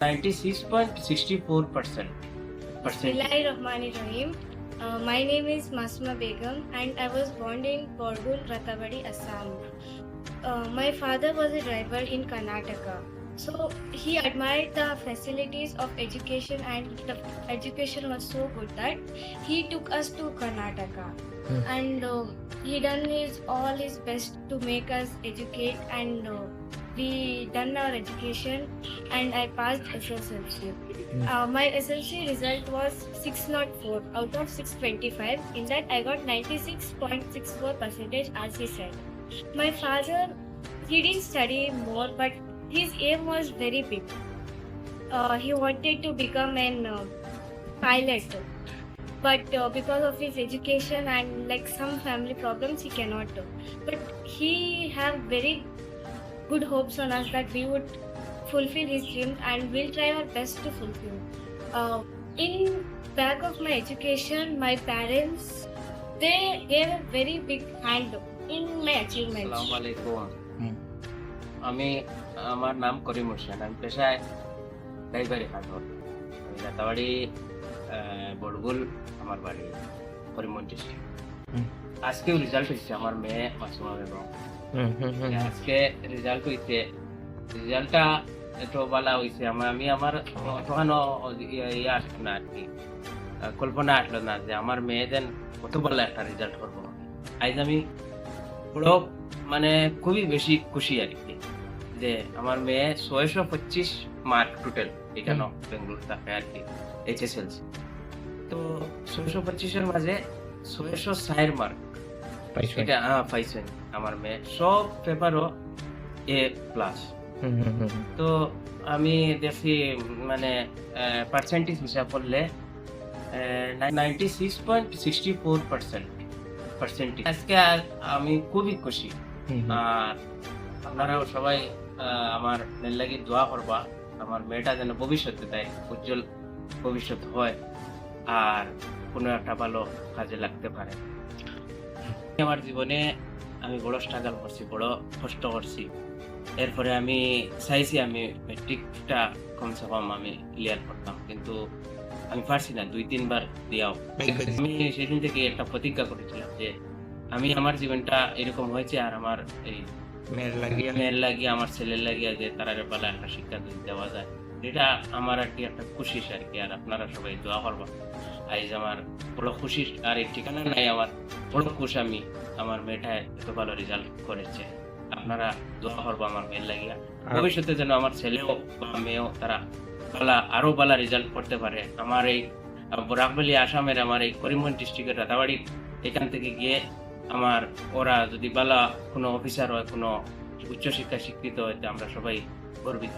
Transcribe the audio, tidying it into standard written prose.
96.64%. Bismillahirrahmanirrahim. My name is Masma Begum and I was born in Borgul, Rathabadi, Assam. My father was a driver in Karnataka. So he admired the facilities of education and the education was so good that he took us to Karnataka. And he done all his best to make us educate and we done our education and I passed SSLC. My SSLC result was 604 out of 625. In that I got 96.64% as he said. My father, he didn't study more but his aim was very big. He wanted to become an pilot. But because of his education and like some family problems, he cannot do. But he have very good hopes on us that we would fulfill his dreams and we'll try our best to fulfill. In back of my education, my parents, they gave a very big hand in my achievements. আসসালামু আলাইকুম। আমি আমার নাম করিম হোসেন। আমি পেশায় ড্রাইভারি কাজ করি। আমি রাতাবাড়ি বড়গুল আমার বাড়ি করিমগঞ্জ ডিস্ট্রিক্ট। আজকেও রেজাল্ট হয়েছে আমার মেয়ে মাসুমা বেগম। আজকে রেজাল্ট হয়েছে, রেজাল্টটা একটু ভালো হয়েছে। আমি আমার তখনও ইয়ে আসলো না আর কি, কল্পনা আসলো না যে আমার মেয়ে যেন কত ভালো একটা রেজাল্ট করবো। আজ আমি পুরো মানে খুবই বেশি খুশি আর কি যে আমার মেয়ে 625 মার্ক টোটাল এখানে বেঙ্গলোর থাকে আর কি HSLC। তো 625-এর মাঝে 660 মার্ক এটা পাইছেন আমার মেয়ে। সব পেপারও A+। তো আমি দেখি মানে পার্সেন্টেজ হিসাব করলে 96.64% আজকে আমি খুবই খুশি। আর আপনারাও সবাই আমার মেয়ের লাগি দোয়া করবা, আমার মেয়েটা যেন ভবিষ্যতে তাই উজ্জ্বল ভবিষ্যৎ হয় আর কোনো একটা ভালো কাজে লাগতে পারে। আমার জীবনে আমি বড় স্ট্রাগল করছি, বড় কষ্ট করছি। এরপরে আমি চাইছি আমি মেট্রিকটা কমসে কম আমি ক্লিয়ার করতাম, কিন্তু আমি পারছি না, 2-3 বার দিয়াও। আমি সেদিন থেকে একটা প্রতিজ্ঞা করেছিলাম যে আমি আমার জীবনটা এরকম হয়েছে আর আমার এই মেয়ের লাগিয়ে আমার ছেলের লাগিয়ে যে তারা ভালো একটা শিক্ষা দেওয়া যায়, এটা আমার আর কি একটা খুশি আর কি। আর আপনারা সবাই দোয়া করবা। আজ আমার বড় খুশি আর এই ঠিকানা নাই, আমার বড় খুশি আমি আমার মেয়েটা এত ভালো রেজাল্ট করেছে। আপনারা দোয়া করবো আমার মেয়ের লাগিয়া, ভবিষ্যতে যেন আমার ছেলেও বা মেয়েও তারা ভালো আরো ভালো রেজাল্ট করতে পারে। আমার এই বরাকবালি আসামের আমার এই করিমগঞ্জ ডিস্ট্রিক্টের রাতাবাড়ি এখান থেকে গিয়ে আমার ওরা যদি ভালো কোনো অফিসার হয়, কোনো উচ্চশিক্ষায় শিক্ষিত হয়, আমরা সবাই গর্বিত।